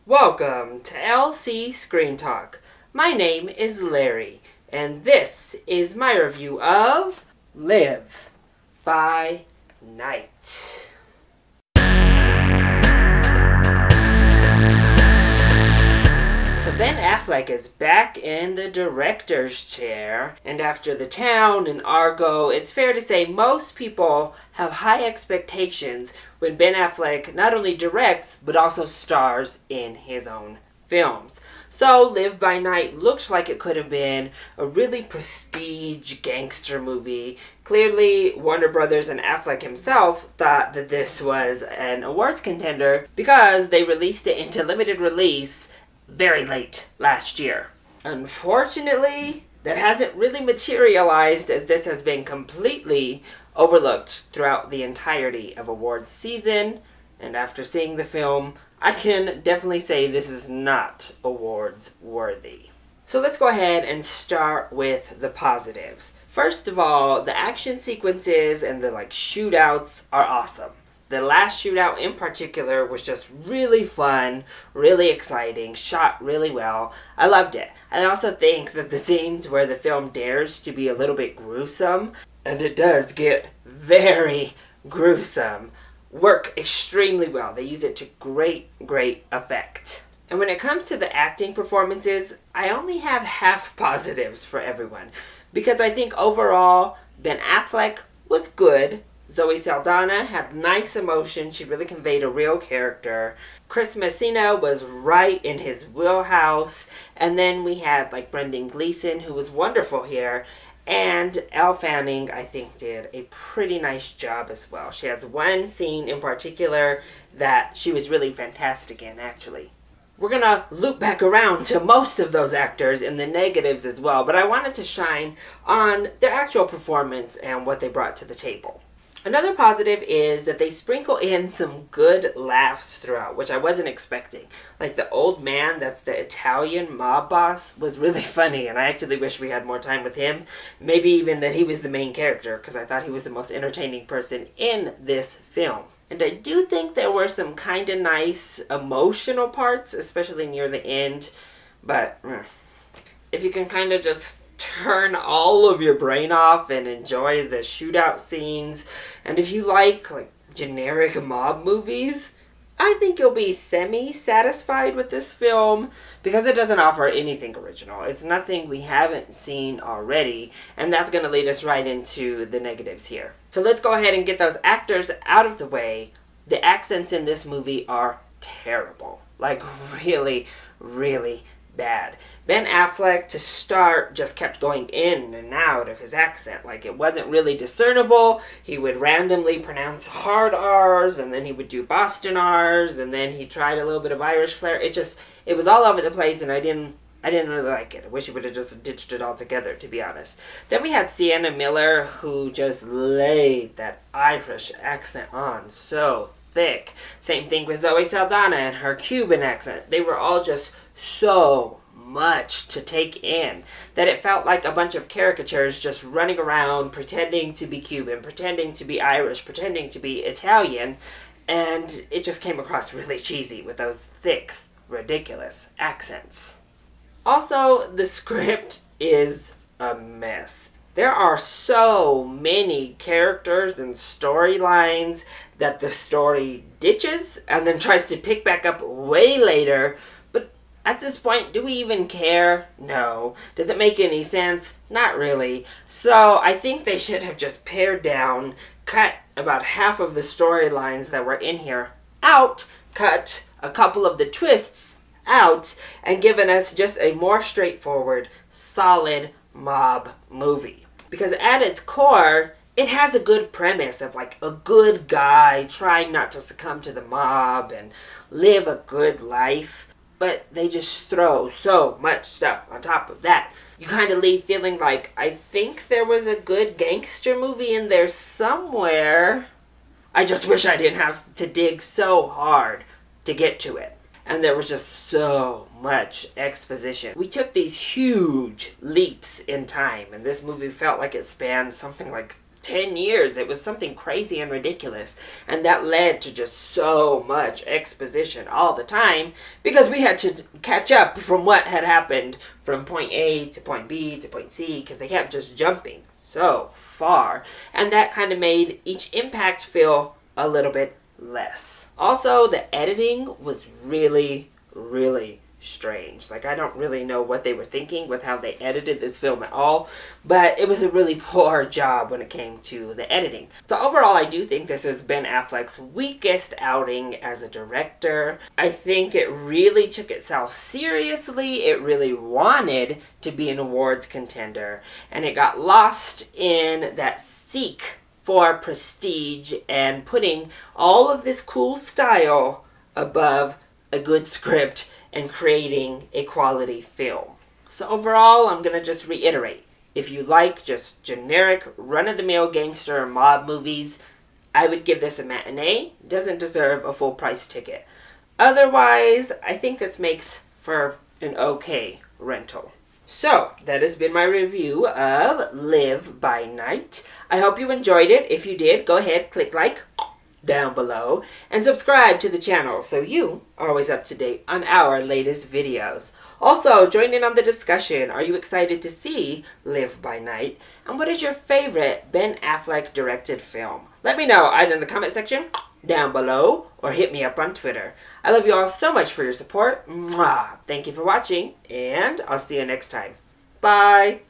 Welcome to LC Screen Talk. My name is Larry, and this is my review of Live by Night. So Ben Affleck is back in the director's chair, and after The Town and Argo, it's fair to say most people have high expectations when Ben Affleck not only directs, but also stars in his own films. So Live by Night looked like it could have been a really prestige gangster movie. Clearly, Warner Brothers and Affleck himself thought that this was an awards contender because they released it into limited release very late last year. Unfortunately, that hasn't really materialized, as this has been completely overlooked throughout the entirety of awards season. And after seeing the film, I can definitely say this is not awards worthy. So let's go ahead and start with the positives. First of all, the action sequences and the shootouts are awesome. The last shootout in particular was just really fun, really exciting, shot really well. I loved it. I also think that the scenes where the film dares to be a little bit gruesome, and it does get very gruesome, work extremely well. They use it to great effect. And when it comes to the acting performances, I only have half positives for everyone. Because I think overall, Ben Affleck was good. Zoe Saldana had nice emotion. She really conveyed a real character. Chris Messina was right in his wheelhouse. And then we had Brendan Gleeson, who was wonderful here. And Elle Fanning, I think, did a pretty nice job as well. She has one scene in particular that she was really fantastic in, actually. We're going to loop back around to most of those actors in the negatives as well. But I wanted to shine on their actual performance and what they brought to the table. Another positive is that they sprinkle in some good laughs throughout, which I wasn't expecting. Like the old man that's the Italian mob boss was really funny, and I actually wish we had more time with him. Maybe even that he was the main character, because I thought he was the most entertaining person in this film. And I do think there were some kind of nice emotional parts, especially near the end. But if you can kind of just turn all of your brain off and enjoy the shootout scenes, and if you like generic mob movies, I think you'll be semi-satisfied with this film because it doesn't offer anything original. It's nothing we haven't seen already, and that's going to lead us right into the negatives here. So let's go ahead and get those actors out of the way. The accents in this movie are terrible. Really bad. Ben Affleck, to start, just kept going in and out of his accent. It wasn't really discernible. He would randomly pronounce hard R's, and then he would do Boston R's, and then he tried a little bit of Irish flair. It was all over the place, and I didn't really like it. I wish he would have just ditched it all together, to be honest. Then we had Sienna Miller, who just laid that Irish accent on so thick. Same thing with Zoe Saldana and her Cuban accent. They were all just so much to take in that it felt like a bunch of caricatures just running around pretending to be Cuban, pretending to be Irish, pretending to be Italian, and it just came across really cheesy with those thick, ridiculous accents. Also, the script is a mess. There are so many characters and storylines that the story ditches and then tries to pick back up way later. But at this point, do we even care? No. Does it make any sense? Not really. So I think they should have just pared down, cut about half of the storylines that were in here out, cut a couple of the twists out, and given us just a more straightforward, solid mob movie. Because at its core, it has a good premise of a good guy trying not to succumb to the mob and live a good life. But they just throw so much stuff on top of that. You kind of leave feeling I think there was a good gangster movie in there somewhere. I just wish I didn't have to dig so hard to get to it. And there was just so much exposition. We took these huge leaps in time, and this movie felt like it spanned something like 10 years. It was something crazy and ridiculous. And that led to just so much exposition all the time because we had to catch up from what had happened from point A to point B to point C because they kept just jumping so far. And that kind of made each impact feel a little bit less. Also, the editing was really, really strange. Like, I don't really know what they were thinking with how they edited this film at all, but it was a really poor job when it came to the editing. So overall, I do think this is Ben Affleck's weakest outing as a director. I think it really took itself seriously. It really wanted to be an awards contender, and it got lost in that seek for prestige and putting all of this cool style above a good script and creating a quality film. So overall, I'm going to just reiterate. If you like just generic, run-of-the-mill gangster mob movies, I would give this a matinee. Doesn't deserve a full price ticket. Otherwise, I think this makes for an okay rental. So, that has been my review of Live by Night. I hope you enjoyed it. If you did, go ahead, click like down below and subscribe to the channel so you are always up to date on our latest videos. Also, join in on the discussion. Are you excited to see Live by Night? And what is your favorite Ben Affleck directed film? Let me know either in the comment section down below or hit me up on Twitter. I love you all so much for your support. Mwah! Thank you for watching, and I'll see you next time. Bye!